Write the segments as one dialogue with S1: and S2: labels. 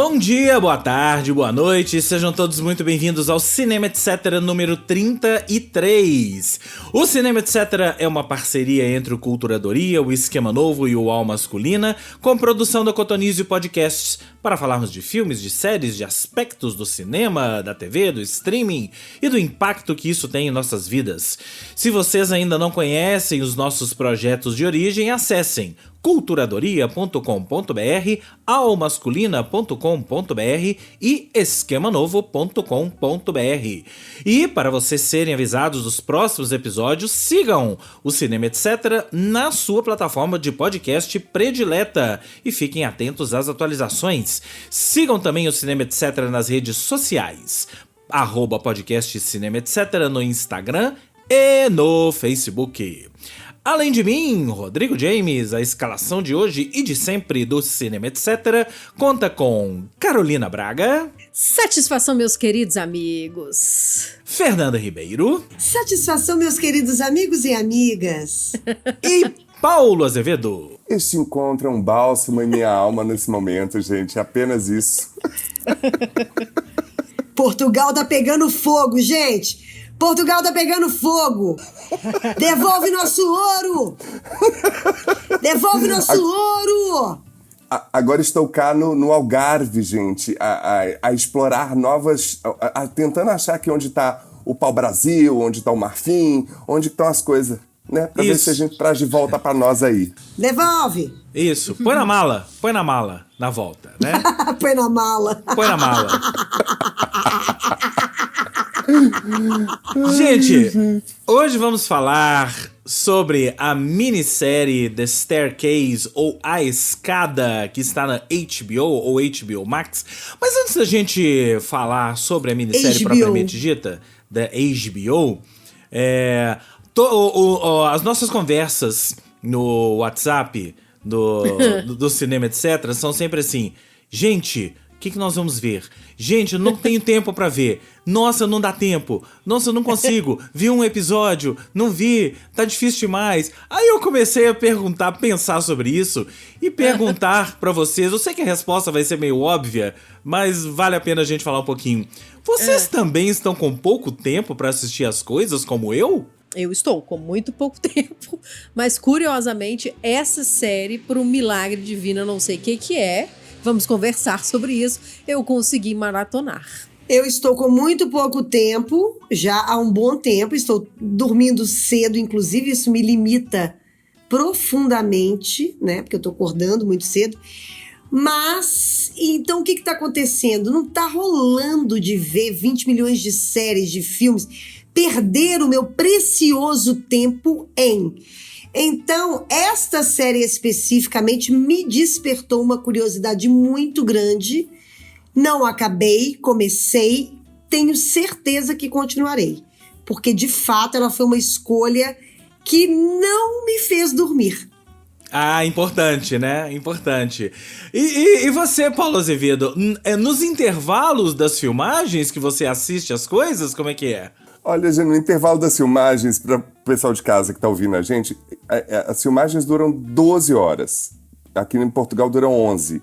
S1: Bom dia, boa tarde, boa noite, sejam todos muito bem-vindos ao Cinema Etc. número 33. O Cinema Etc. é uma parceria entre o Culturadoria, o Esquema Novo e o UOL Masculina, com produção da Cotonizio Podcasts, para falarmos de filmes, de séries, de aspectos do cinema, da TV, do streaming e do impacto que isso tem em nossas vidas. Se vocês ainda não conhecem os nossos projetos de origem, acessem culturadoria.com.br, almasculina.com.br e esquemanovo.com.br. E para vocês serem avisados dos próximos episódios, sigam o Cinema Etc. na sua plataforma de podcast predileta e fiquem atentos às atualizações. Sigam também o Cinema Etc. nas redes sociais, @podcast Cinema Etc. no Instagram e no Facebook. Além de mim, Rodrigo James, a escalação de hoje e de sempre do Cinema Etc. conta com Carolina Braga.
S2: Satisfação, meus queridos amigos.
S1: Fernanda Ribeiro.
S3: Satisfação, meus queridos amigos e amigas.
S1: E Paulo Azevedo.
S4: Este encontro é um bálsamo em minha alma nesse momento, gente. É apenas isso.
S3: Portugal tá pegando fogo, gente. Portugal tá pegando fogo! Devolve nosso ouro! Devolve nosso ouro!
S4: Agora estou cá no Algarve, gente, a explorar novas... tentando achar aqui onde tá o pau-brasil, onde tá o marfim, onde estão as coisas, né? Pra ver se a gente traz de volta pra nós aí.
S3: Devolve!
S1: Isso, põe na mala, na volta, né?
S3: Põe na mala.
S1: Põe na mala. Gente, hoje vamos falar sobre a minissérie The Staircase, ou A Escada, que está na HBO ou HBO Max. Mas antes da gente falar sobre a minissérie propriamente dita, da HBO, as nossas conversas no WhatsApp do Cinema Etc. são sempre assim: gente, o que nós vamos ver? Gente, eu não tenho tempo pra ver. Nossa, não dá tempo. Nossa, eu não consigo. Vi um episódio, não vi, tá difícil demais. Aí eu comecei a pensar sobre isso e perguntar pra vocês. Eu sei que a resposta vai ser meio óbvia, mas vale a pena a gente falar um pouquinho. Vocês também estão com pouco tempo pra assistir as coisas, como eu?
S2: Eu estou com muito pouco tempo, mas curiosamente essa série, por um milagre divino, eu não sei o que é, vamos conversar sobre isso, eu consegui maratonar.
S3: Eu estou com muito pouco tempo, já há um bom tempo, estou dormindo cedo, inclusive isso me limita profundamente, né, porque eu estou acordando muito cedo. Mas, então o que está acontecendo? Não está rolando de ver 20 milhões de séries, de filmes, perder o meu precioso tempo em... Então, esta série especificamente me despertou uma curiosidade muito grande. Não acabei, comecei, tenho certeza que continuarei. Porque, de fato, ela foi uma escolha que não me fez dormir.
S1: Ah, importante, né? Importante. E você, Paulo Azevedo, nos intervalos das filmagens que você assiste as coisas, como é que é?
S4: Olha, gente, no intervalo das filmagens, para o pessoal de casa que está ouvindo a gente, as filmagens duram 12 horas. Aqui em Portugal duram 11.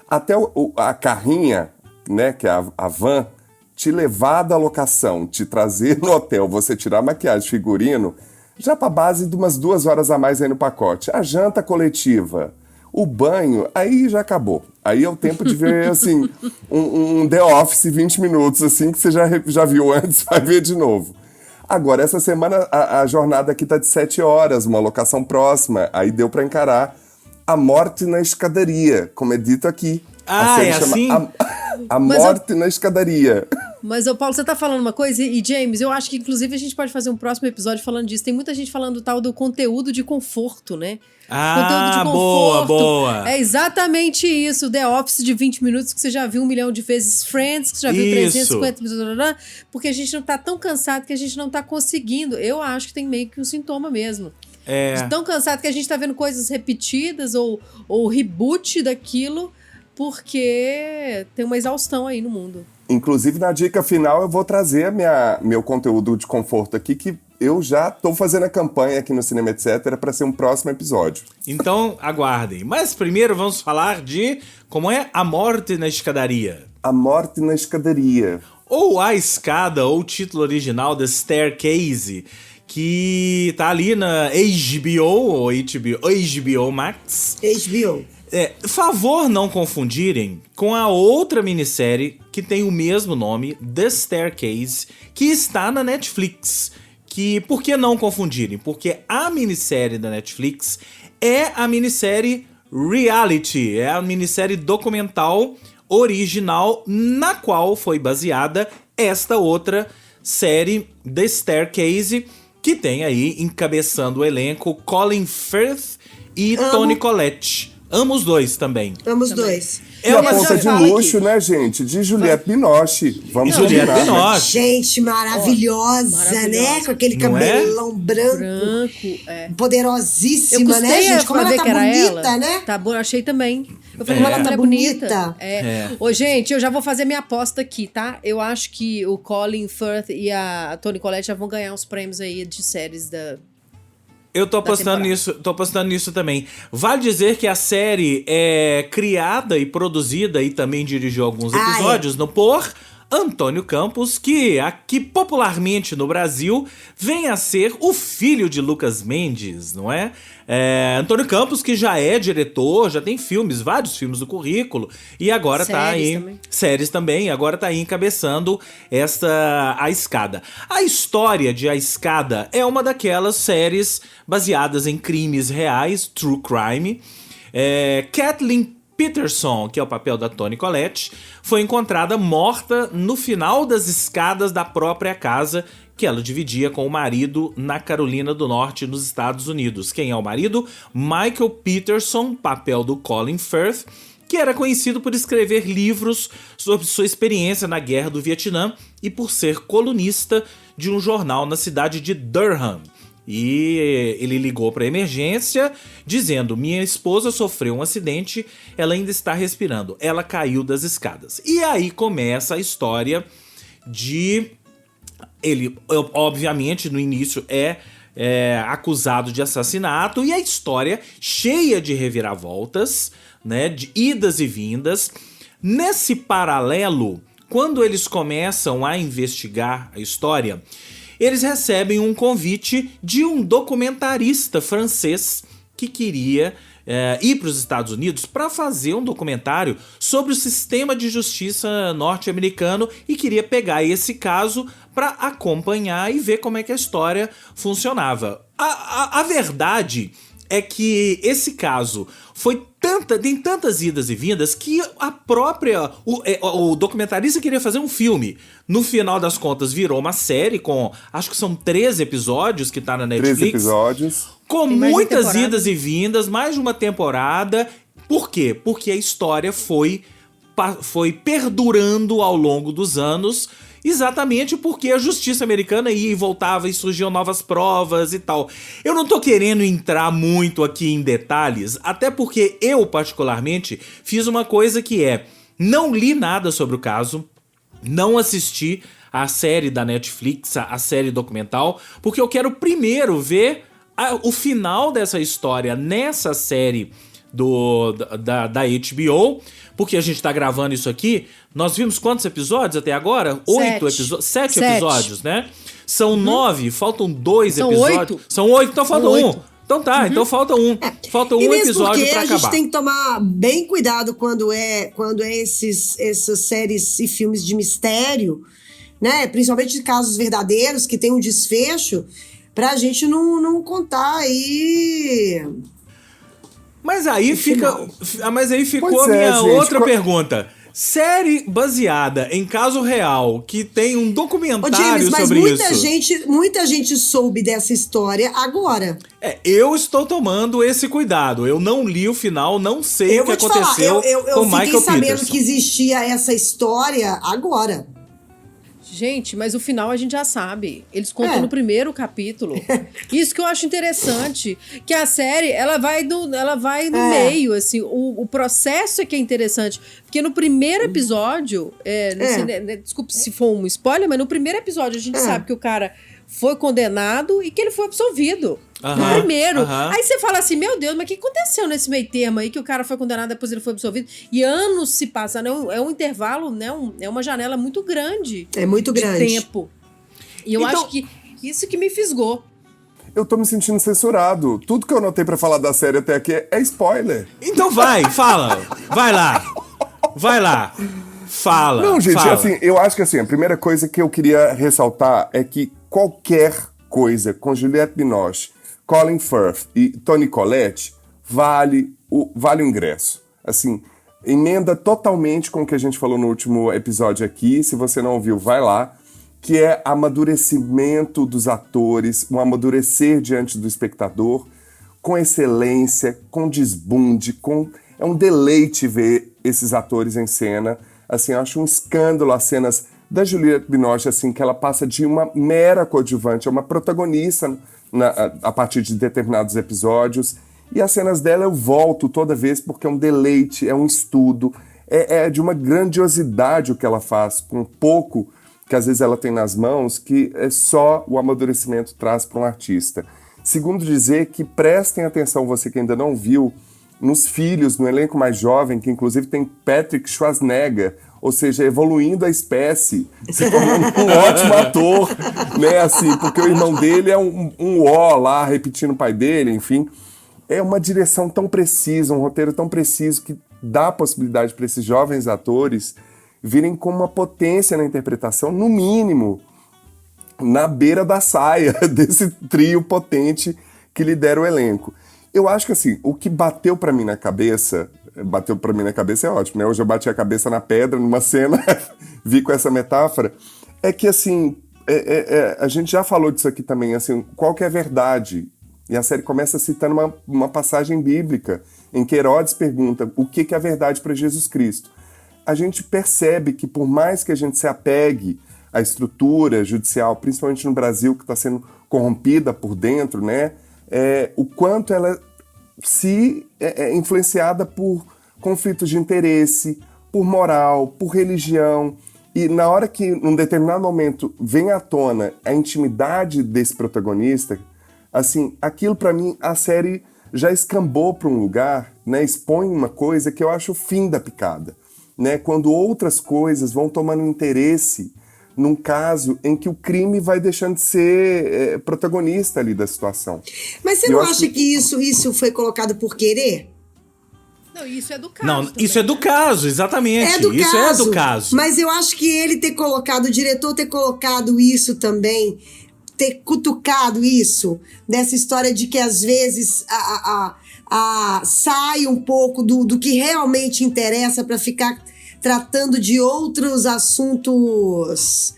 S4: Até a carrinha, né, que é a van, te levar da locação, te trazer no hotel, você tirar maquiagem, figurino, já para base de umas 2 horas a mais aí no pacote. A janta coletiva, o banho, aí já acabou. Aí é o tempo de ver, assim, um The Office 20 minutos, assim, que você já viu antes, vai ver de novo. Agora, essa semana, a jornada aqui tá de 7 horas, uma locação próxima. Aí deu pra encarar A Morte na Escadaria, como é dito aqui.
S1: Ah, é assim?
S4: A Morte na Escadaria.
S2: Mas, Paulo, você tá falando uma coisa, e James, eu acho que inclusive a gente pode fazer um próximo episódio falando disso. Tem muita gente falando tal do conteúdo de conforto, né?
S1: Ah, conteúdo de conforto. Boa.
S2: É exatamente isso. The Office de 20 minutos que você já viu 1 milhão de vezes. Friends, que você já viu 350 minutos. Porque a gente não tá tão cansado que a gente não tá conseguindo. Eu acho que tem meio que um sintoma mesmo. De tão cansado que a gente tá vendo coisas repetidas ou reboot daquilo, porque tem uma exaustão aí no mundo.
S4: Inclusive, na dica final, eu vou trazer meu conteúdo de conforto aqui, que eu já tô fazendo a campanha aqui no Cinema Etc. para ser um próximo episódio.
S1: Então, aguardem. Mas primeiro vamos falar de como é A Morte na Escadaria.
S4: A Morte na Escadaria.
S1: Ou A Escada, ou o título original, The Staircase, que tá ali na HBO, ou HBO Max.
S3: HBO.
S1: Favor não confundirem com a outra minissérie que tem o mesmo nome, The Staircase, que está na Netflix. Por que não confundirem? Porque a minissérie da Netflix é a minissérie reality, é a minissérie documental original na qual foi baseada esta outra série, The Staircase, que tem aí encabeçando o elenco Colin Firth e Toni Collette. Amo os dois também.
S3: Amo os dois.
S4: É uma conta de luxo, né, gente? De Juliette Binoche. Vamos
S1: Juliette
S4: combinar.
S1: Binoche.
S3: Gente, maravilhosa, né? Com aquele cabelão branco. Poderosíssima, né, gente? Como ela tá bonita, né?
S2: Tá bom, achei também. Eu falei,
S3: Como ela tá bonita.
S2: Ô, gente, eu já vou fazer minha aposta aqui, tá? Eu acho que o Colin Firth e a Toni Collette já vão ganhar uns prêmios aí de séries da...
S1: Eu tô apostando nisso também. Vale dizer que a série é criada e produzida e também dirigiu alguns episódios por Antônio Campos, que aqui popularmente no Brasil vem a ser o filho de Lucas Mendes, não é? Antônio Campos, que já é diretor, já tem vários filmes no currículo, e agora séries também, agora tá aí encabeçando A Escada. A história de A Escada é uma daquelas séries baseadas em crimes reais, true crime. Kathleen Peterson, que é o papel da Toni Collette, foi encontrada morta no final das escadas da própria casa que ela dividia com o marido na Carolina do Norte, nos Estados Unidos. Quem é o marido? Michael Peterson, papel do Colin Firth, que era conhecido por escrever livros sobre sua experiência na Guerra do Vietnã e por ser colunista de um jornal na cidade de Durham. E ele ligou para a emergência dizendo: minha esposa sofreu um acidente, ela ainda está respirando, ela caiu das escadas. E aí começa a história de... Ele, obviamente, no início é acusado de assassinato, e a história cheia de reviravoltas, né, de idas e vindas. Nesse paralelo, quando eles começam a investigar a história, eles recebem um convite de um documentarista francês que queria ir para os Estados Unidos para fazer um documentário sobre o sistema de justiça norte-americano e queria pegar esse caso para acompanhar e ver como é que a história funcionava. A verdade é que esse caso tem tantas idas e vindas que o documentarista queria fazer um filme. No final das contas virou uma série com, acho que são 13 episódios que tá na Netflix.
S4: 13 episódios.
S1: Com muitas idas e vindas, mais de uma temporada. Por quê? Porque a história foi perdurando ao longo dos anos, exatamente porque a justiça americana ia e voltava e surgiam novas provas e tal. Eu não tô querendo entrar muito aqui em detalhes, até porque eu, particularmente, fiz uma coisa que não li nada sobre o caso, não assisti a série da Netflix, a série documental, porque eu quero primeiro ver o final dessa história nessa série da HBO, porque a gente tá gravando isso aqui. Nós vimos quantos episódios até agora? 7 episódios, né? São 9, faltam 2 episódios.
S2: 8.
S1: São 8, então falta 1. Então tá, então falta um. Falta um episódio pra acabar.
S3: A gente tem que tomar bem cuidado quando é essas séries e filmes de mistério, né? Principalmente de casos verdadeiros que tem um desfecho, pra gente não contar aí.
S1: Mas aí ficou a minha outra pergunta. Série baseada em caso real, que tem um documentário sobre isso.
S3: Muita gente soube dessa história agora.
S1: Eu estou tomando esse cuidado. Eu não li o final, não sei o que aconteceu com Michael Peterson.
S3: Eu fiquei sabendo que existia essa história agora.
S2: Gente, mas o final a gente já sabe. Eles contam no primeiro capítulo. Isso que eu acho interessante. Que a série, ela vai no meio, assim. O processo é que é interessante. Porque no primeiro episódio... Não sei, desculpe se for um spoiler, mas no primeiro episódio a gente sabe que o cara foi condenado e que ele foi absolvido. No primeiro. Aí você fala assim, meu Deus, mas o que aconteceu nesse meio termo aí que o cara foi condenado, depois ele foi absolvido? E anos se passam, é um intervalo, né? É uma janela muito grande.
S3: É muito grande.
S2: De tempo. E eu acho que isso que me fisgou.
S4: Eu tô me sentindo censurado. Tudo que eu anotei pra falar da série até aqui é spoiler.
S1: Então fala. Vai lá. Fala.
S4: Não, gente,
S1: fala.
S4: assim, eu acho que assim, a primeira coisa que eu queria ressaltar é que qualquer coisa com Juliette Binoche, Colin Firth e Toni Collette vale o ingresso. Assim, emenda totalmente com o que a gente falou no último episódio aqui. Se você não ouviu, vai lá. Que é amadurecimento dos atores, um amadurecer diante do espectador, com excelência, com desbunde, é um deleite ver esses atores em cena. Assim, eu acho um escândalo as cenas da Juliette Binoche, assim, que ela passa de uma mera coadjuvante a uma protagonista a partir de determinados episódios. E as cenas dela eu volto toda vez porque é um deleite, é um estudo, é de uma grandiosidade o que ela faz, com pouco que às vezes ela tem nas mãos, que é só o amadurecimento traz para um artista. Segundo dizer que prestem atenção, você que ainda não viu, nos filhos, no elenco mais jovem, que inclusive tem Patrick Schwarzenegger, ou seja, evoluindo a espécie, se tornando um ótimo ator, né, assim, porque o irmão dele é um ó lá, repetindo o pai dele, enfim. É uma direção tão precisa, um roteiro tão preciso, que dá a possibilidade para esses jovens atores virem com uma potência na interpretação, no mínimo, na beira da saia desse trio potente que lidera o elenco. Eu acho que, assim, o que bateu pra mim na cabeça é ótimo, né? Hoje eu bati a cabeça na pedra numa cena, vi com essa metáfora, é que, assim, a gente já falou disso aqui também, assim, qual que é a verdade? E a série começa citando uma passagem bíblica, em que Herodes pergunta o que é a verdade para Jesus Cristo. A gente percebe que, por mais que a gente se apegue à estrutura judicial, principalmente no Brasil, que está sendo corrompida por dentro, né? O quanto ela é influenciada por conflitos de interesse, por moral, por religião. E na hora que, num determinado momento, vem à tona a intimidade desse protagonista, assim, aquilo para mim, a série já escambou para um lugar, né? Expõe uma coisa que eu acho o fim da picada, né? Quando outras coisas vão tomando interesse num caso em que o crime vai deixando de ser protagonista ali da situação.
S3: Mas você não acha que isso foi colocado por querer?
S2: Não, isso é do caso.
S1: Não,
S2: também,
S1: isso é do caso, exatamente. Isso é do caso.
S3: Mas eu acho que ele ter colocado, o diretor ter colocado isso também, ter cutucado isso, dessa história de que às vezes sai um pouco do que realmente interessa para ficar tratando de outros assuntos.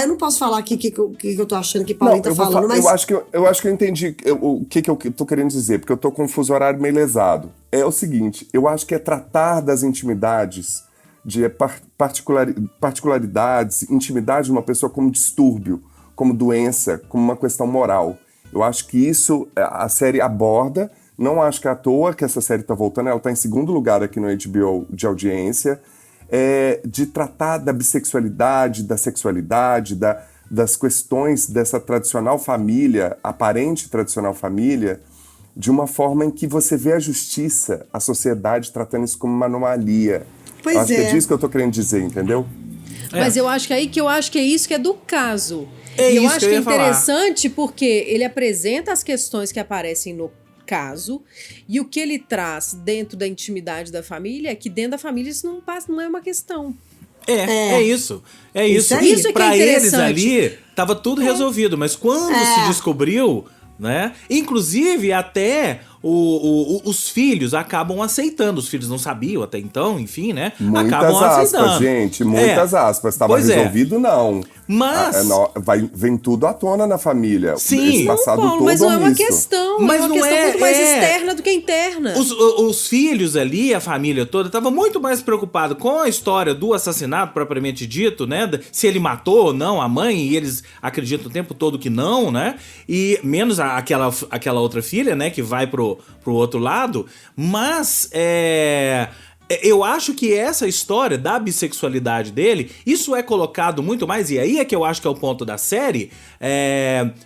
S3: Eu não posso falar aqui o que eu tô achando que Paulinho tá falando, mas...
S4: Eu acho que eu entendi o que eu tô querendo dizer, porque eu tô com um fuso horário meio lesado. É o seguinte, eu acho que é tratar das intimidades, de particularidades, intimidade de uma pessoa como distúrbio, como doença, como uma questão moral. Eu acho que isso a série aborda. Não acho que é à toa que essa série tá voltando, ela tá em segundo lugar aqui no HBO de audiência. De tratar da bissexualidade, da sexualidade, das questões dessa tradicional família, aparente tradicional família, de uma forma em que você vê a justiça, a sociedade tratando isso como uma anomalia.
S3: Pois
S4: acho que é disso que eu tô querendo dizer, entendeu?
S2: Mas eu acho que é isso que é do caso.
S1: É
S2: e eu
S1: isso
S2: acho
S1: que eu ia
S2: é interessante porque ele apresenta as questões que aparecem no caso, e o que ele traz dentro da intimidade da família é que dentro da família isso não é uma questão.
S1: É isso. É isso.
S2: Isso é que
S1: pra
S2: é
S1: eles ali, tava tudo resolvido. Mas quando se descobriu, né? Inclusive, até os filhos acabam aceitando. Os filhos não sabiam até então, enfim, né? Acabam
S4: Muitas aspas,
S1: aceitando.
S4: gente. Muitas aspas. Tava resolvido, não.
S1: Mas...
S4: vem tudo à tona na família.
S1: Sim.
S4: Esse passado
S2: Paulo,
S4: todo
S2: mas não é uma
S4: omisso.
S2: questão.
S1: Mas
S2: é uma
S1: não
S2: questão
S1: é,
S2: muito mais externa do que interna.
S1: Os filhos ali, a família toda, tava muito mais preocupado com a história do assassinato propriamente dito, né? Se ele matou ou não a mãe, e eles acreditam o tempo todo que não, né? E menos aquela outra filha, né? Que vai pro outro lado. Mas Eu acho que essa história da bissexualidade dele, isso é colocado muito mais, e aí é que eu acho que é o ponto da série,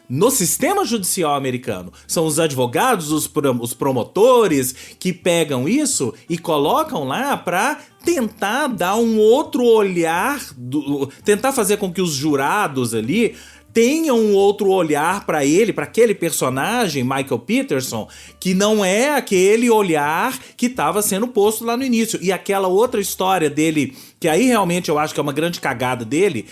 S1: no sistema judicial americano. São os advogados, os promotores que pegam isso e colocam lá pra tentar dar um outro olhar, tentar fazer com que os jurados ali tenha um outro olhar pra ele, pra aquele personagem, Michael Peterson, que não é aquele olhar que estava sendo posto lá no início. E aquela outra história dele, que aí realmente eu acho que é uma grande cagada dele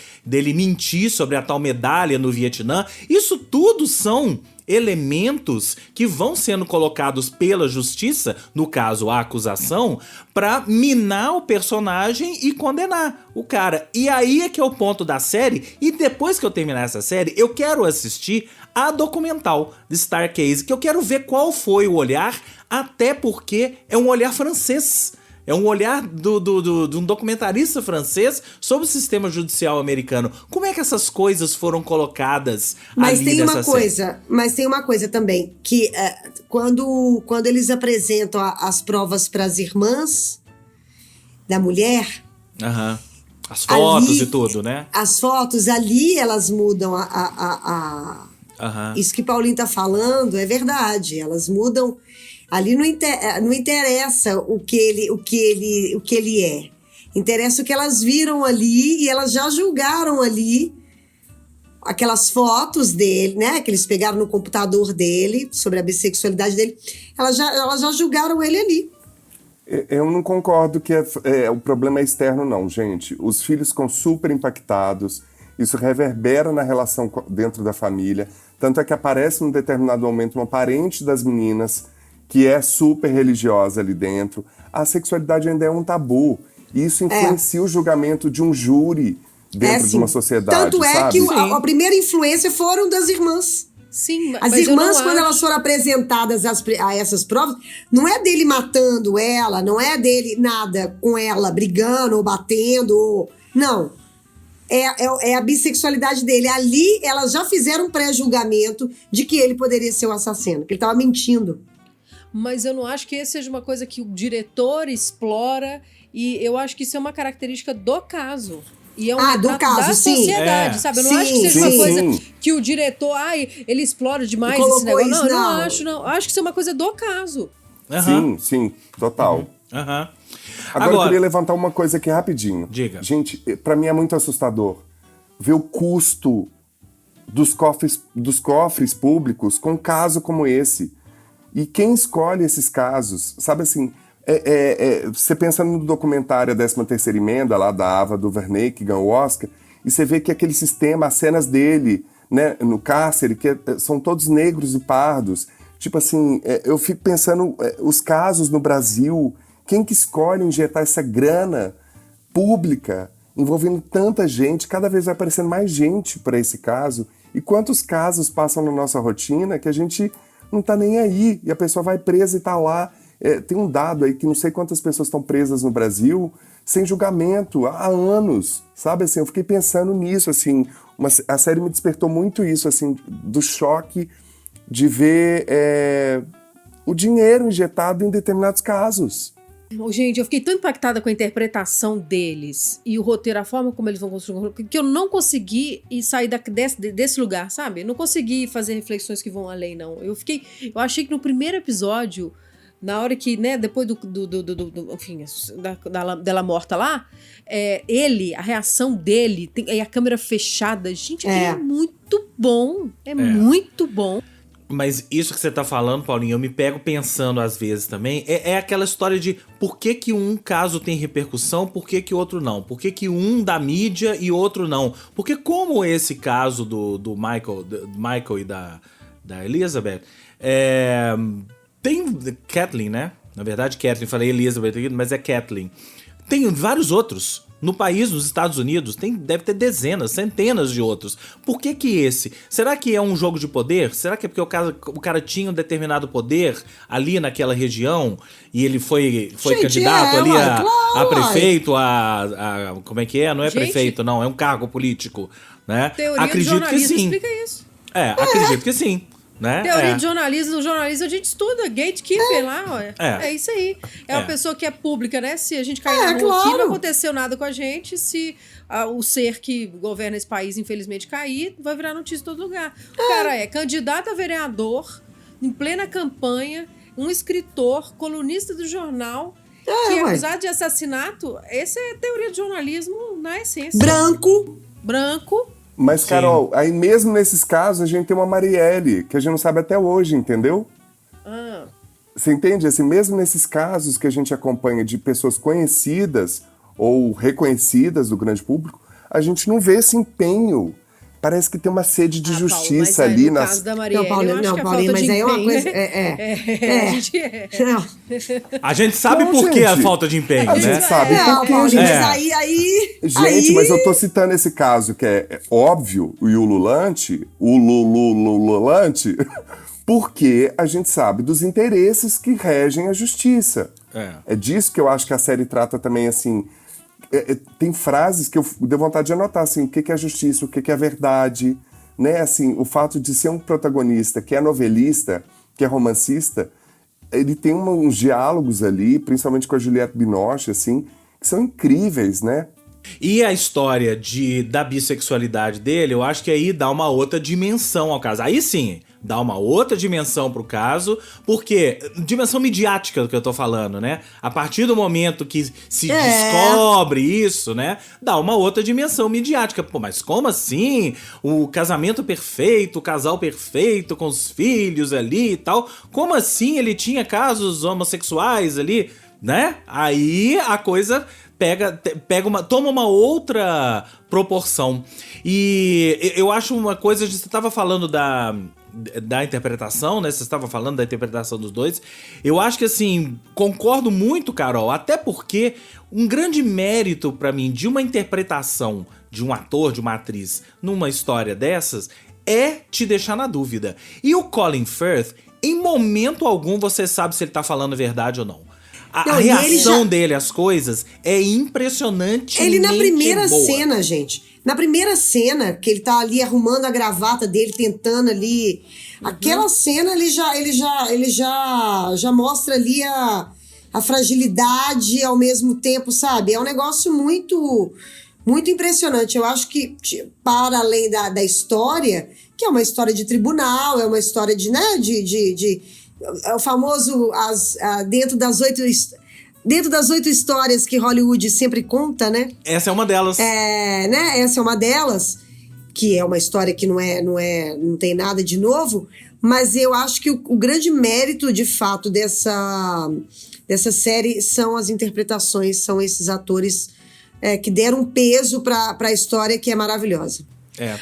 S1: mentir sobre a tal medalha no Vietnã, isso tudo são elementos que vão sendo colocados pela justiça, no caso a acusação, pra minar o personagem e condenar o cara. E aí é que é o ponto da série, e depois que eu terminar essa série, eu quero assistir a documental de Starcase, que eu quero ver qual foi o olhar, até porque é um olhar francês. É um olhar de um documentarista francês sobre o sistema judicial americano. Como é que essas coisas foram colocadas ali nessa série?
S3: Mas tem uma coisa também, que quando eles apresentam as provas para as irmãs da mulher...
S1: As fotos
S3: ali,
S1: e tudo, né?
S3: As fotos ali, elas mudam Isso que Paulinho tá falando é verdade. Elas mudam... Ali não interessa o que ele é. Interessa o que elas viram ali e elas já julgaram ali aquelas fotos dele, né? Que eles pegaram no computador dele, sobre a bissexualidade dele. Elas já julgaram ele ali.
S4: Eu não concordo que o problema é externo, não, gente. Os filhos ficam super impactados. Isso reverbera na relação dentro da família. Tanto é que aparece num determinado momento uma parente das meninas que é super religiosa ali dentro. A sexualidade ainda é um tabu. E isso influencia o julgamento de um júri dentro de uma sociedade,
S3: Tanto é
S4: sabe?
S3: que a primeira influência foram das irmãs.
S2: Sim,
S3: As irmãs, quando elas foram apresentadas a essas provas, não é dele matando ela, não é dele nada com ela, brigando ou batendo. Não. É a bissexualidade dele. Ali, elas já fizeram um pré-julgamento de que ele poderia ser o assassino, que ele estava mentindo.
S2: Mas eu não acho que essa seja uma coisa que o diretor explora, e eu acho que isso é uma característica do caso. E é um retrato da sociedade, sabe? Eu não acho que seja uma coisa que o diretor, ele explora demais esse negócio. Não, eu não acho, não. Eu acho que isso é uma coisa do caso.
S4: Sim, total. Agora, eu queria levantar uma coisa aqui rapidinho.
S1: Diga.
S4: Gente, pra mim é muito assustador ver o custo dos cofres públicos com um caso como esse. E quem escolhe esses casos, sabe assim, você pensa no documentário A 13ª Emenda, lá da Ava DuVernay, que ganhou o Oscar, e você vê que aquele sistema, as cenas dele, né, no cárcere, que são todos negros e pardos. Tipo assim, eu fico pensando, os casos no Brasil, quem que escolhe injetar essa grana pública, envolvendo tanta gente, cada vez vai aparecendo mais gente para esse caso, e quantos casos passam na nossa rotina que a gente não tá nem aí, e a pessoa vai presa e tá lá. Tem um dado aí que não sei quantas pessoas estão presas no Brasil sem julgamento há anos, sabe? Assim, eu fiquei pensando nisso, assim, a série me despertou muito isso, assim, do choque de ver o dinheiro injetado em determinados casos.
S2: Gente, eu fiquei tão impactada com a interpretação deles e o roteiro, a forma como eles vão construir, que eu não consegui sair desse lugar, sabe? Eu não consegui fazer reflexões que vão além, não. Eu achei que no primeiro episódio, na hora que, né, depois enfim, dela morta lá, a reação dele, e a câmera fechada, gente, é muito bom. Muito bom.
S1: Mas isso que você tá falando, Paulinho, eu me pego pensando às vezes também, é aquela história de por que um caso tem repercussão, por que outro não? Por que um dá mídia e outro não? Porque como esse caso do Michael e da Elizabeth, tem Kathleen, né? Na verdade, Kathleen, falei Elizabeth, mas é Kathleen. Tem vários outros. No país, nos Estados Unidos, deve ter dezenas, centenas de outros. Por que esse? Será que é um jogo de poder? Será que é porque o cara tinha um determinado poder ali naquela região e ele foi candidato ali a prefeito, como é que é? Não é prefeito, não, é um cargo político, né?
S2: Teoria
S1: acredito
S2: do
S1: que sim.
S2: Explica isso.
S1: Acredito que sim. Né?
S2: Teoria de jornalismo, no jornalismo a gente estuda, gatekeeper lá, olha. É isso aí. É uma pessoa que é pública, né? Se a gente cair na rua aqui, não aconteceu nada com a gente. Se o ser que governa esse país, infelizmente, cair, vai virar notícia em todo lugar. O cara é candidato a vereador, em plena campanha, um escritor, colunista do jornal, que é acusado de assassinato. Essa é a teoria de jornalismo na essência. Branco.
S4: Mas, Carol, aí mesmo nesses casos, a gente tem uma Marielle, que a gente não sabe até hoje, entendeu? Você entende? Assim, mesmo nesses casos que a gente acompanha de pessoas conhecidas ou reconhecidas do grande público, a gente não vê esse empenho. Parece que tem uma sede de justiça
S2: Paulo,
S4: ali.
S2: No caso da Marielle, eu acho que é falta de
S3: é uma
S2: empenho.
S3: coisa...
S1: A gente sabe por que a falta de empenho,
S4: A
S1: né?
S4: gente sabe por quê.
S3: Mas
S4: Gente, mas eu tô citando esse caso que é óbvio e ululante, porque a gente sabe dos interesses que regem a justiça. É disso que eu acho que a série trata também, assim... tem frases que eu dei vontade de anotar, assim, o que é a justiça, o que é a verdade, né? Assim, o fato de ser um protagonista que é novelista, que é romancista, ele tem uns diálogos ali, principalmente com a Juliette Binoche, assim, que são incríveis, né?
S1: E a história da bissexualidade dele, eu acho que aí dá uma outra dimensão ao caso. Aí sim, dá uma outra dimensão pro caso, porque dimensão midiática do que eu tô falando, né? A partir do momento que se descobre isso, né? Dá uma outra dimensão midiática. Pô, mas como assim? O casamento perfeito, o casal perfeito com os filhos ali e tal. Como assim ele tinha casos homossexuais ali, né? Aí a coisa toma uma outra proporção. E eu acho uma coisa, você estava falando da interpretação, né? Você estava falando da interpretação dos dois. Eu acho que, assim, concordo muito, Carol, até porque um grande mérito pra mim de uma interpretação de um ator, de uma atriz, numa história dessas, é te deixar na dúvida. E o Colin Firth, em momento algum você sabe se ele tá falando verdade ou não. A reação dele às coisas é impressionantemente
S3: Ele na primeira
S1: boa.
S3: cena, gente. Na primeira cena, que ele tá ali arrumando a gravata dele, tentando ali. Aquela cena, ele já mostra ali a fragilidade ao mesmo tempo, sabe? É um negócio muito, muito impressionante. Eu acho que, para além da história, que é uma história de tribunal, é uma história de, né, é o famoso dentro das 8 histórias que Hollywood sempre conta, né?
S1: Essa é uma delas.
S3: Né? Essa é uma delas, que é uma história que não tem nada de novo, mas eu acho que o grande mérito, de fato, dessa série são as interpretações, são esses atores que deram um peso para a história, que é maravilhosa.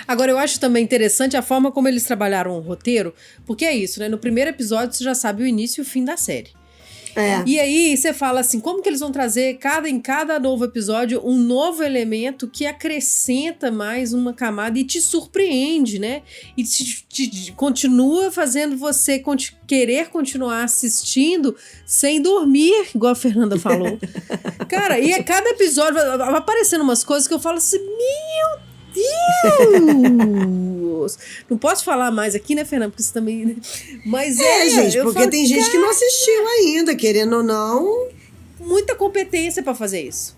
S2: Agora, eu acho também interessante a forma como eles trabalharam o roteiro, porque é isso, né? No primeiro episódio você já sabe o início e o fim da série. E aí você fala assim, como que eles vão trazer em cada novo episódio um novo elemento que acrescenta mais uma camada e te surpreende, né? E te continua fazendo você querer continuar assistindo sem dormir, igual a Fernanda falou. Cara, e a cada episódio vai aparecendo umas coisas que eu falo assim, meu Deus! Não posso falar mais aqui, né, Fernanda? Porque você também... Mas
S3: gente, porque tem gente que não assistiu ainda, querendo ou não.
S2: Muita competência pra fazer isso.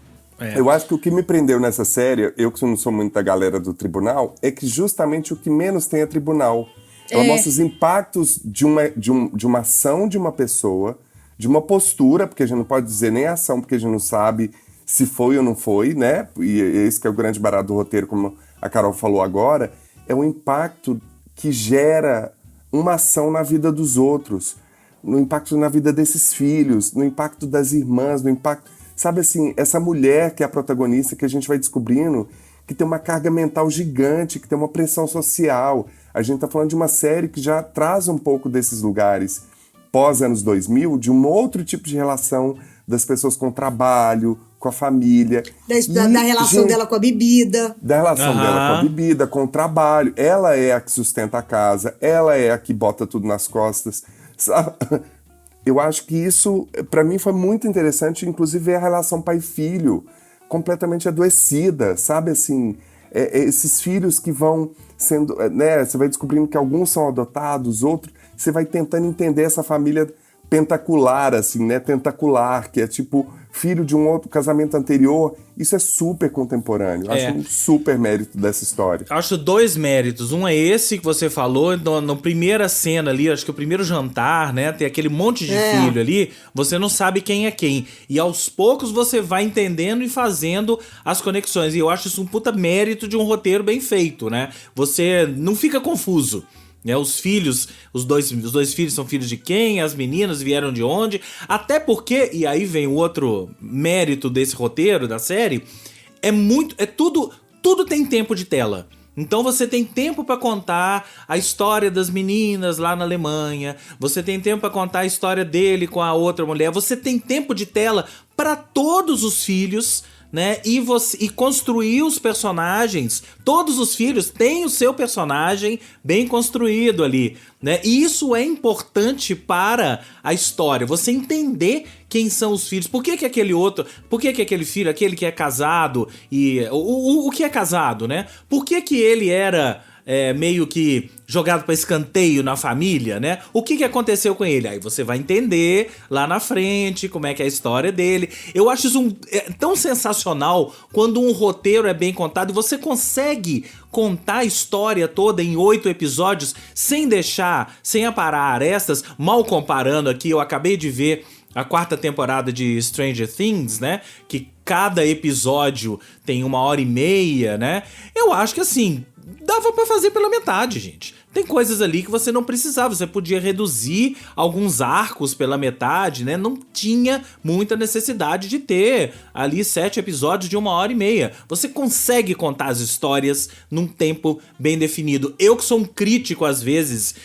S4: Eu acho que o que me prendeu nessa série, eu que não sou muito da galera do tribunal, é que justamente o que menos tem é tribunal. Ela mostra os impactos de uma ação de uma pessoa, de uma postura, porque a gente não pode dizer nem ação, porque a gente não sabe se foi ou não foi, né? E esse que é o grande barato do roteiro, como a Carol falou agora, é um impacto que gera uma ação na vida dos outros, no impacto na vida desses filhos, no impacto das irmãs, no impacto... Sabe assim, essa mulher que é a protagonista, que a gente vai descobrindo, que tem uma carga mental gigante, que tem uma pressão social. A gente tá falando de uma série que já traz um pouco desses lugares pós-anos 2000, de um outro tipo de relação das pessoas com o trabalho, com a família.
S3: Da relação dela com a bebida.
S4: Da relação dela com a bebida, com o trabalho. Ela é a que sustenta a casa, ela é a que bota tudo nas costas. Sabe? Eu acho que isso, pra mim, foi muito interessante, inclusive ver a relação pai-filho completamente adoecida, sabe? Assim, esses filhos que vão sendo, né, você vai descobrindo que alguns são adotados, outros, você vai tentando entender essa família pentacular, assim, né, tentacular, que é tipo filho de um outro casamento anterior. Isso é super contemporâneo. Acho um super mérito dessa história.
S1: Acho 2 méritos. Um é esse que você falou, na primeira cena ali, acho que o primeiro jantar, né? Tem aquele monte de filho ali, você não sabe quem é quem. E aos poucos você vai entendendo e fazendo as conexões. E eu acho isso um puta mérito de um roteiro bem feito, né? Você não fica confuso. Né, os filhos, os dois filhos são filhos de quem? As meninas vieram de onde? Até porque, e aí vem o outro mérito desse roteiro, da série, tudo tem tempo de tela. Então você tem tempo pra contar a história das meninas lá na Alemanha, você tem tempo pra contar a história dele com a outra mulher, você tem tempo de tela pra todos os filhos, né? E construir os personagens. Todos os filhos têm o seu personagem bem construído ali, né? E isso é importante para a história. Você entender quem são os filhos. Por que aquele filho, aquele que é casado e o que é casado, né? Por que ele era meio que jogado para escanteio na família, né? O que aconteceu com ele? Aí você vai entender lá na frente como é que é a história dele. Eu acho isso tão sensacional quando um roteiro é bem contado e você consegue contar a história toda em 8 episódios sem aparar arestas. Mal comparando aqui, eu acabei de ver a 4ª temporada de Stranger Things, né? Que cada episódio tem 1h30, né? Eu acho que assim, dava pra fazer pela metade, gente. Tem coisas ali que você não precisava, você podia reduzir alguns arcos pela metade, né? Não tinha muita necessidade de ter ali 7 episódios de 1h30. Você consegue contar as histórias num tempo bem definido. Eu que sou um crítico, às vezes,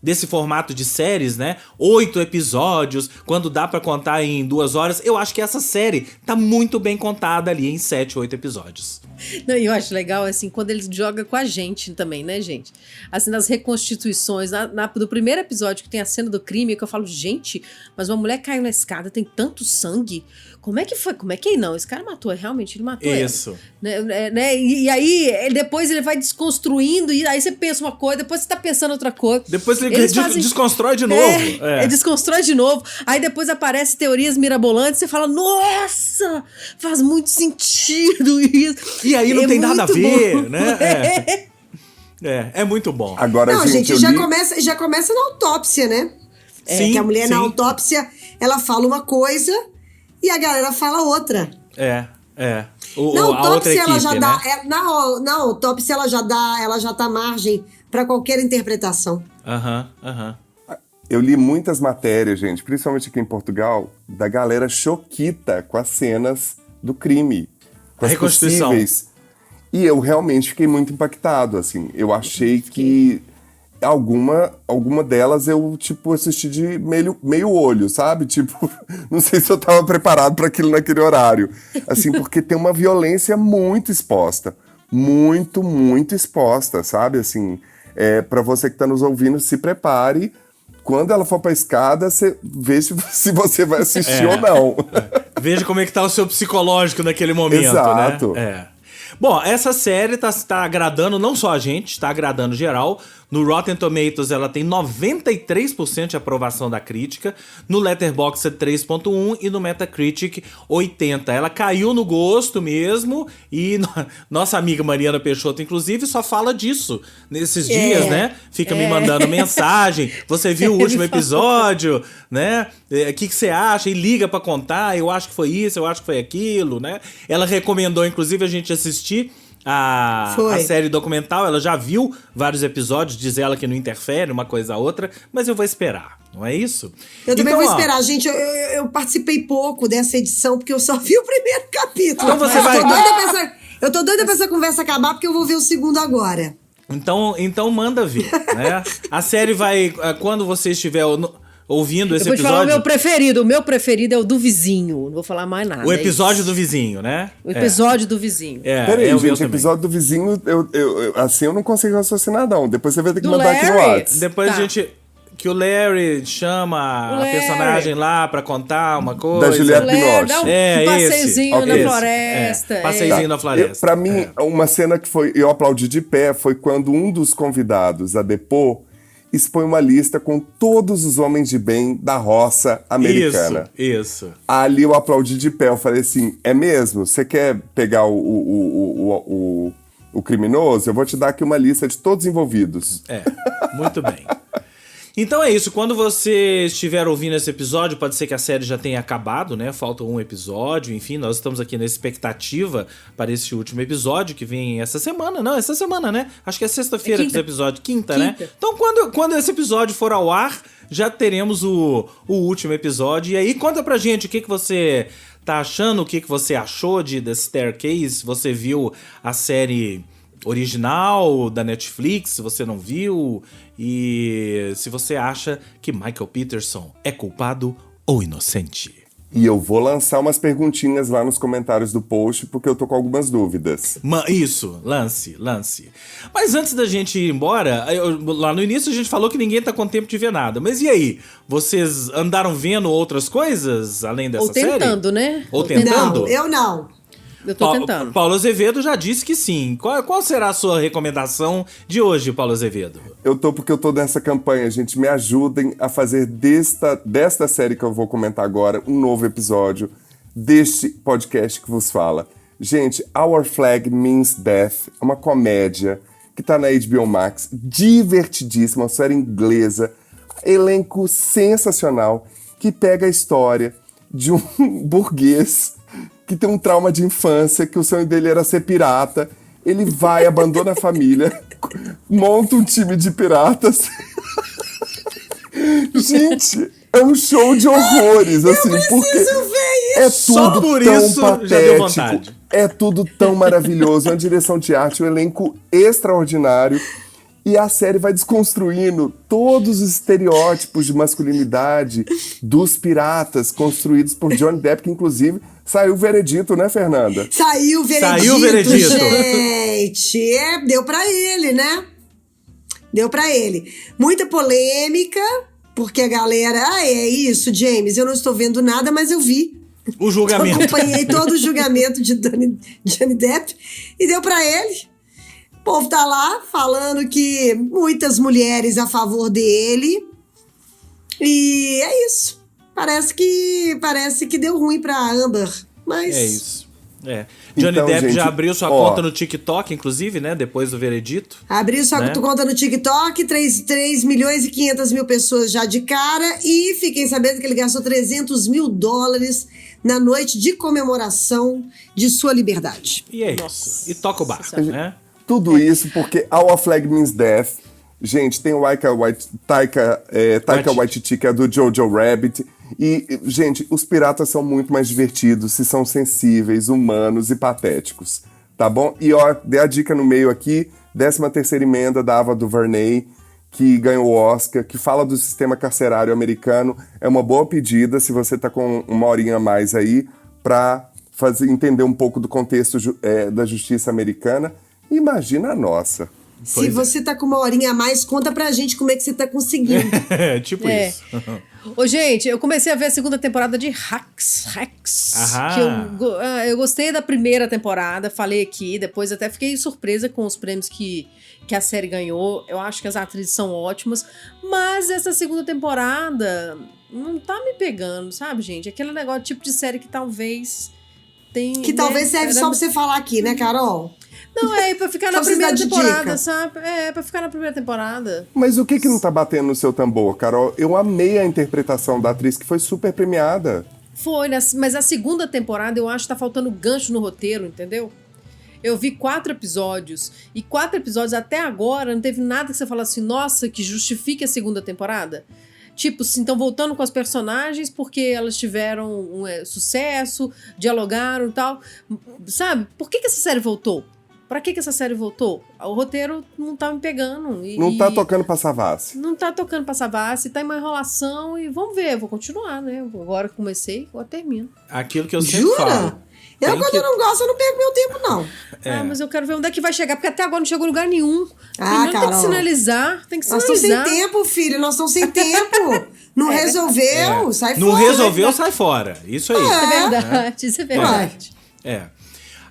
S1: desse formato de séries, né? 8 episódios, quando dá pra contar em 2 horas, eu acho que essa série tá muito bem contada ali em 7, 8 episódios.
S2: Não, eu acho legal, assim, quando ele joga com a gente também, né, gente? Assim, nas reconstituições, do primeiro episódio que tem a cena do crime, que eu falo, gente, mas uma mulher caiu na escada, tem tanto sangue, como é que foi? Como é que não? Esse cara matou, realmente ele matou
S1: Isso.
S2: ela. Né? E aí, depois ele vai desconstruindo, e aí você pensa uma coisa, depois você tá pensando outra coisa.
S1: Depois ele desconstrói de novo.
S2: Desconstrói de novo. Aí depois aparecem teorias mirabolantes, você fala, nossa, faz muito sentido isso.
S1: E aí não tem nada a ver,
S2: bom.
S1: Né? É muito bom.
S4: Agora,
S3: não, gente, já começa na autópsia, né?
S1: Sim,
S3: que a mulher
S1: sim.
S3: na autópsia, ela fala uma coisa e a galera fala outra.
S1: Na
S3: autópsia ela já
S1: né?
S3: dá, na autópsia ela já dá margem para qualquer interpretação.
S1: Aham.
S4: Eu li muitas matérias, gente, principalmente aqui em Portugal, da galera choquita com as cenas do crime. Com
S1: a reconstituição.
S4: Possíveis. E eu realmente fiquei muito impactado, assim. Eu achei que alguma delas eu, tipo, assisti de meio olho, sabe? Tipo, não sei se eu tava preparado para aquilo naquele horário. Assim, porque tem uma violência muito exposta. Muito, muito exposta, sabe? Assim, para você que tá nos ouvindo, se prepare. Quando ela for pra escada, você vê se você vai assistir ou não.
S1: Veja como é que tá o seu psicológico naquele momento,
S4: Exato.
S1: né? Bom, essa série tá agradando não só a gente, tá agradando geral. No Rotten Tomatoes ela tem 93% de aprovação da crítica. No Letterboxd 3.1 e no Metacritic 80. Ela caiu no gosto mesmo e nossa amiga Mariana Peixoto, inclusive, só fala disso nesses dias, né? Fica me mandando mensagem. Você viu o último episódio, né? O que você acha? E liga pra contar. Eu acho que foi isso, eu acho que foi aquilo, né? Ela recomendou, inclusive, a gente assistir a série documental. Ela já viu vários episódios, diz ela que não interfere uma coisa a outra, mas eu vou esperar, não é isso?
S3: Eu também vou esperar, gente. Eu participei pouco dessa edição, porque eu só vi o primeiro capítulo.
S1: Então você vai...
S3: Eu tô doida pra essa conversa acabar, porque eu vou ver o segundo agora.
S1: Então manda ver, né? A série vai... Quando você estiver ouvindo esse episódio...
S2: Eu vou te falar o meu preferido é o do vizinho. Não vou falar mais nada.
S1: O episódio do vizinho, né?
S2: O episódio do vizinho.
S4: Peraí, gente, o episódio do vizinho, assim eu não consigo raciocinar, não. Depois você vai ter que mandar aqui no WhatsApp.
S1: Depois a gente... Que o Larry chama a personagem lá pra contar uma coisa.
S4: Da Juliette Binoche.
S2: Dá um
S1: É,
S2: passeiozinho
S1: esse.
S2: na
S1: Esse.
S2: floresta.
S1: É, passeiozinho na floresta.
S4: Pra mim, uma cena que eu aplaudi de pé foi quando um dos convidados a depor expõe uma lista com todos os homens de bem da roça americana.
S1: Isso.
S4: Ali eu aplaudi de pé, eu falei assim, é mesmo? Você quer pegar o criminoso? Eu vou te dar aqui uma lista de todos envolvidos.
S1: É, muito bem. Então é isso, quando você estiver ouvindo esse episódio, pode ser que a série já tenha acabado, né? Falta um episódio, enfim, nós estamos aqui na expectativa para esse último episódio que vem essa semana, né? Acho que é sexta-feira que esse episódio, quinta, né? Então quando esse episódio for ao ar, já teremos o último episódio. E aí conta pra gente o que você tá achando, o que você achou de The Staircase, você viu a série original da Netflix, se você não viu, e se você acha que Michael Peterson é culpado ou inocente.
S4: E eu vou lançar umas perguntinhas lá nos comentários do post, porque eu tô com algumas dúvidas.
S1: Isso, lance. Mas antes da gente ir embora, lá no início a gente falou que ninguém tá com tempo de ver nada. Mas e aí? Vocês andaram vendo outras coisas além dessa série?
S2: Ou tentando, né?
S1: Ou tentando?
S3: Não, eu não.
S2: Eu tô tentando.
S1: Paulo Azevedo já disse que sim. Qual será a sua recomendação de hoje, Paulo Azevedo?
S4: Porque eu tô nessa campanha, gente. Me ajudem a fazer desta série que eu vou comentar agora um novo episódio deste podcast que vos fala. Gente, Our Flag Means Death é uma comédia que tá na HBO Max, divertidíssima, uma série inglesa, elenco sensacional, que pega a história de um burguês que tem um trauma de infância, que o sonho dele era ser pirata. Ele vai, abandona a família, monta um time de piratas. Gente, é um show de horrores, assim, porque é
S1: Só
S4: tudo
S1: por
S4: tão
S1: isso já deu vontade.
S4: patético, é tudo tão maravilhoso, uma direção de arte, um elenco extraordinário. E a série vai desconstruindo todos os estereótipos de masculinidade dos piratas construídos por Johnny Depp, que inclusive saiu o veredito, né, Fernanda?
S3: Saiu o veredito, gente. Deu pra ele, né? Deu pra ele. Muita polêmica, porque a galera... é isso, James, eu não estou vendo nada, mas eu vi.
S1: O julgamento.
S3: Eu acompanhei todo o julgamento de Johnny Depp e deu pra ele. O povo tá lá falando que muitas mulheres a favor dele. E é isso. Parece que deu ruim pra Amber. Mas...
S1: É isso. Johnny
S4: Então,
S1: Depp
S4: gente,
S1: já abriu sua conta no TikTok, inclusive, né? Depois do veredito.
S3: Abriu sua conta no TikTok, 3 milhões e 500 mil pessoas já de cara. E fiquei sabendo que ele gastou $300 mil na noite de comemoração de sua liberdade.
S1: E é isso. E toca o barco, né?
S4: Tudo isso porque Our Flag Means Death. Gente, tem o Taika Waititi, que é do Jojo Rabbit. E, gente, os piratas são muito mais divertidos se são sensíveis, humanos e patéticos. Tá bom? E, ó, dei a dica no meio aqui, 13ª emenda da Ava DuVernay, que ganhou o Oscar, que fala do sistema carcerário americano. É uma boa pedida, se você tá com uma horinha a mais aí, pra entender um pouco do contexto da justiça americana. Imagina a nossa.
S3: Se você tá com uma horinha a mais, conta pra gente como é que você tá conseguindo.
S1: Tipo isso.
S2: Ô, gente, eu comecei a ver a segunda temporada de Hacks. Que eu gostei da primeira temporada, falei aqui, depois até fiquei surpresa com os prêmios que a série ganhou. Eu acho que as atrizes são ótimas, mas essa segunda temporada não tá me pegando, sabe, gente? Aquele negócio, tipo de série que talvez tem...
S3: Que talvez serve só pra você falar aqui, né, Carol?
S2: Não, pra ficar na primeira temporada, sabe? Pra ficar na primeira temporada.
S4: Mas o que não tá batendo no seu tambor, Carol? Eu amei a interpretação da atriz, que foi super premiada.
S2: Foi, mas a segunda temporada eu acho que tá faltando gancho no roteiro, entendeu? Eu vi 4 episódios, e 4 episódios até agora não teve nada que você fala assim, nossa, que justifique a segunda temporada. Tipo, assim, estão voltando com as personagens porque elas tiveram sucesso, dialogaram e tal. Sabe? Por que essa série voltou? Pra que essa série voltou? O roteiro não tá me pegando.
S4: Não tá tocando pra Savassi.
S2: Não tá tocando pra Savassi, tá em uma enrolação e vamos ver, vou continuar, né? Agora que comecei, eu termino.
S1: Aquilo que eu sempre falo.
S3: Quando eu não gosto, eu não perco meu tempo, não.
S2: Ah, mas eu quero ver onde é que vai chegar, porque até agora não chegou em lugar nenhum.
S3: Ah,
S2: Primeiro
S3: Carol.
S2: tem que sinalizar,
S3: Nós estamos sem tempo, filho. Nós estamos sem tempo. Não resolveu, sai fora.
S1: Não resolveu, sai fora. Isso aí.
S2: É verdade, isso é verdade.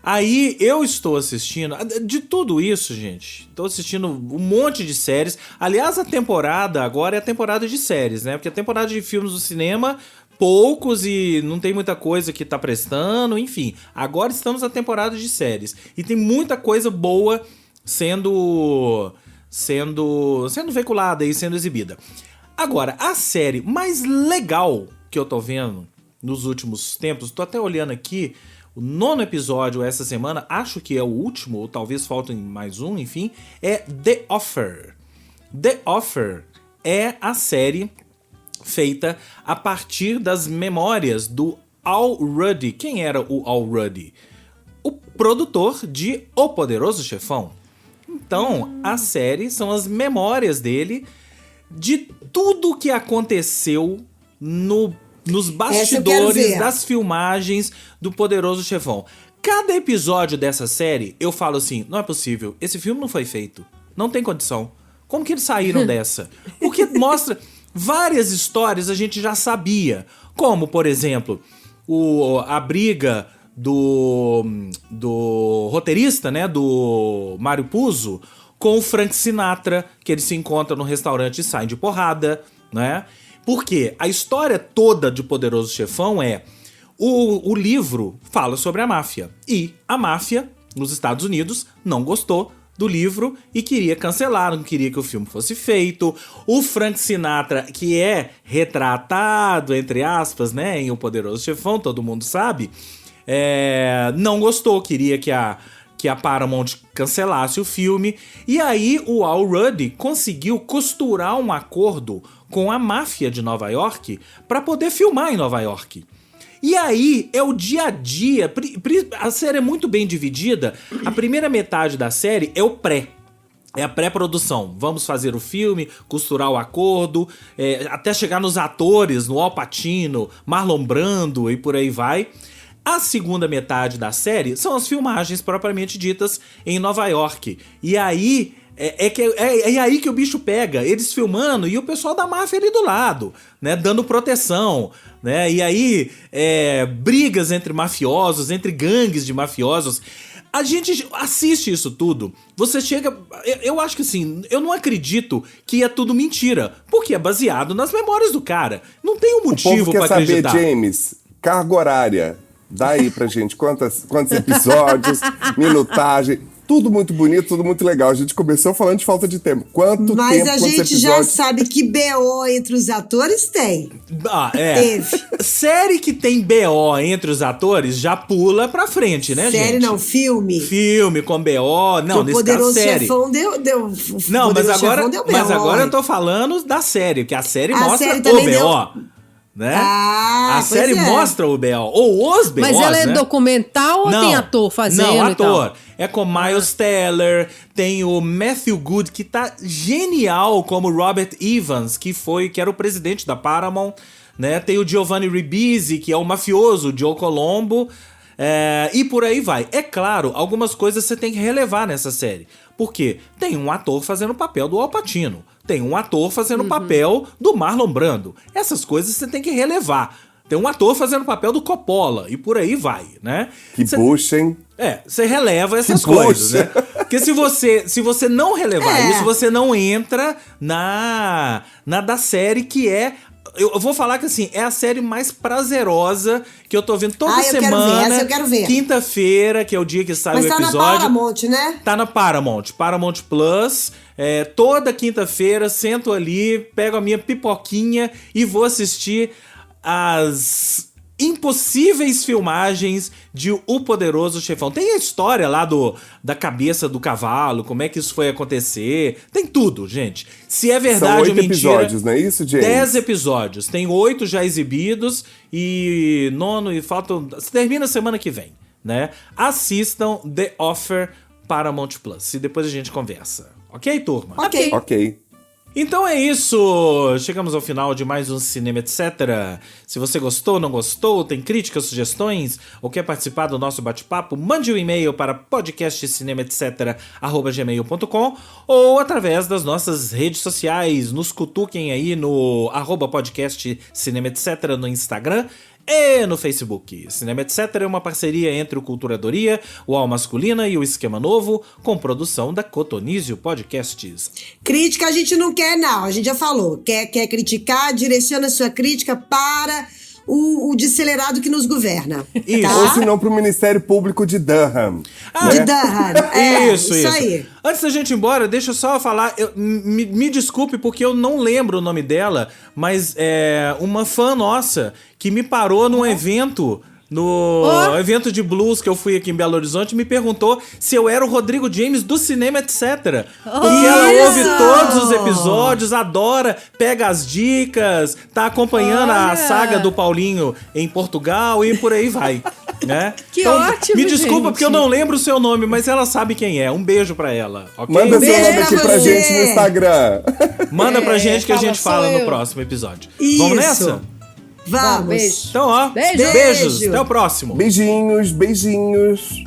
S1: Aí eu estou assistindo, de tudo isso, gente, estou assistindo um monte de séries. Aliás, a temporada agora é a temporada de séries, né? Porque a temporada de filmes do cinema, poucos e não tem muita coisa que tá prestando, enfim. Agora estamos na temporada de séries. E tem muita coisa boa sendo veiculada e sendo exibida. Agora, a série mais legal que eu tô vendo nos últimos tempos, tô até olhando aqui, o 9º episódio essa semana, acho que é o último, ou talvez faltem mais um, enfim, é The Offer. The Offer é a série feita a partir das memórias do Al Ruddy. Quem era o Al Ruddy? O produtor de O Poderoso Chefão. Então, a série são as memórias dele de tudo que aconteceu nos bastidores das filmagens do Poderoso Chefão. Cada episódio dessa série, eu falo assim, não é possível, esse filme não foi feito, não tem condição. Como que eles saíram dessa? Porque mostra várias histórias a gente já sabia, como, por exemplo, a briga do roteirista, né, do Mário Puzo, com o Frank Sinatra, que eles se encontram no restaurante e saem de porrada, né? Porque a história toda de Poderoso Chefão é... O livro fala sobre a máfia. E a máfia, nos Estados Unidos, não gostou do livro e queria cancelar, não queria que o filme fosse feito. O Frank Sinatra, que é retratado, entre aspas, né, em O Poderoso Chefão, todo mundo sabe, não gostou, queria que a Paramount cancelasse o filme. E aí o Al Ruddy conseguiu costurar um acordo com a máfia de Nova York para poder filmar em Nova York. E aí é o dia a dia. A série é muito bem dividida. A primeira metade da série é o pré. É a pré-produção. Vamos fazer o filme, costurar o acordo, até chegar nos atores, no Al Pacino, Marlon Brando e por aí vai. A segunda metade da série são as filmagens propriamente ditas em Nova York. E aí é aí que o bicho pega. Eles filmando e o pessoal da máfia ali do lado, né? Dando proteção, né? E aí brigas entre mafiosos, entre gangues de mafiosos. A gente assiste isso tudo. Você chega... Eu acho que assim, eu não acredito que é tudo mentira. Porque é baseado nas memórias do cara. Não tem um motivo pra acreditar.
S4: O povo quer saber, James, carga horária. Dá aí pra gente quantos episódios, minutagem, tudo muito bonito, tudo muito legal. A gente começou falando de falta de tempo. Mas
S3: a gente episódios... já sabe que BO entre os atores tem.
S1: Teve. Série que tem BO entre os atores já pula pra frente, né,
S3: série,
S1: gente?
S3: Não, filme.
S1: Filme com BO. Não, nesse caso, série.
S3: Chefão deu
S1: não, mas agora eu tô falando da série, porque a série mostra o BO. Né? A série mostra o B.O. ou os B.O.s,
S2: mas ela é
S1: né?
S2: documental ou tem ator fazendo?
S1: Não, ator. É com Miles Teller, tem o Matthew Good, que tá genial como Robert Evans, que era o presidente da Paramount, né? Tem o Giovanni Ribisi, que é o mafioso, o Joe Colombo, e por aí vai. É claro, algumas coisas você tem que relevar nessa série. Por quê? Tem um ator fazendo o papel do Al Pacino. Tem um ator fazendo o papel do Marlon Brando. Essas coisas você tem que relevar. Tem um ator fazendo o papel do Coppola. E por aí vai, né?
S4: Que puxa, hein?
S1: Você releva essas coisas, né? Porque se você não relevar isso, você não entra na da série que é... Eu vou falar que assim, é a série mais prazerosa que eu tô vendo toda semana.
S3: Eu quero ver.
S1: Quinta-feira, que é o dia que sai o episódio.
S3: Mas tá na Paramount, né?
S1: Tá na Paramount Plus. Toda quinta-feira, sento ali, pego a minha pipoquinha e vou assistir as impossíveis filmagens de O Poderoso Chefão. Tem a história lá da cabeça do cavalo, como é que isso foi acontecer. Tem tudo, gente. Se é verdade ou mentira...
S4: São 8 episódios, não é isso, James?
S1: 10 episódios. Tem 8 já exibidos e 9 faltam... Termina semana que vem, né? Assistam The Offer Paramount Plus e depois a gente conversa. Ok, turma?
S3: Ok.
S1: Então é isso, chegamos ao final de mais um Cinema Etc. Se você gostou, não gostou, tem críticas, sugestões ou quer participar do nosso bate-papo, mande um e-mail para podcastcinemaetc@gmail.com ou através das nossas redes sociais, nos cutuquem aí no @podcastcinemaetc no Instagram e no Facebook. Cinema Etc. é uma parceria entre o Culturadoria, o Al Masculina e o Esquema Novo, com produção da Cotonizio Podcasts.
S3: Crítica a gente não quer, não. A gente já falou. Quer criticar, direciona sua crítica para o descelerado que nos governa.
S1: Isso.
S3: Tá?
S4: Ou se não, pro Ministério Público de Durham.
S3: De Durham.
S1: Isso
S3: aí.
S1: Antes da gente ir embora, deixa eu só falar, me desculpe porque eu não lembro o nome dela, mas é uma fã nossa que me parou num evento, evento de blues que eu fui aqui em Belo Horizonte, me perguntou se eu era o Rodrigo James do Cinema Etc. Porque ela ouve todos os episódios, adora, pega as dicas, tá acompanhando a saga do Paulinho em Portugal e por aí vai. Né?
S2: Que ótimo,
S1: me desculpa
S2: gente.
S1: porque eu não lembro o seu nome, mas ela sabe quem é. Um beijo pra ela, ok?
S4: Manda seu
S3: Beijo
S4: nome aqui pra
S3: você.
S4: gente no Instagram.
S1: Manda pra gente que a
S2: fala,
S1: gente
S2: sou
S1: fala no
S2: eu.
S1: próximo episódio.
S3: Isso.
S1: Vamos nessa?
S3: Vamos.
S2: Beijo.
S1: Então, ó,
S2: Beijo.
S1: beijos. Até o próximo.
S4: Beijinhos, beijinhos.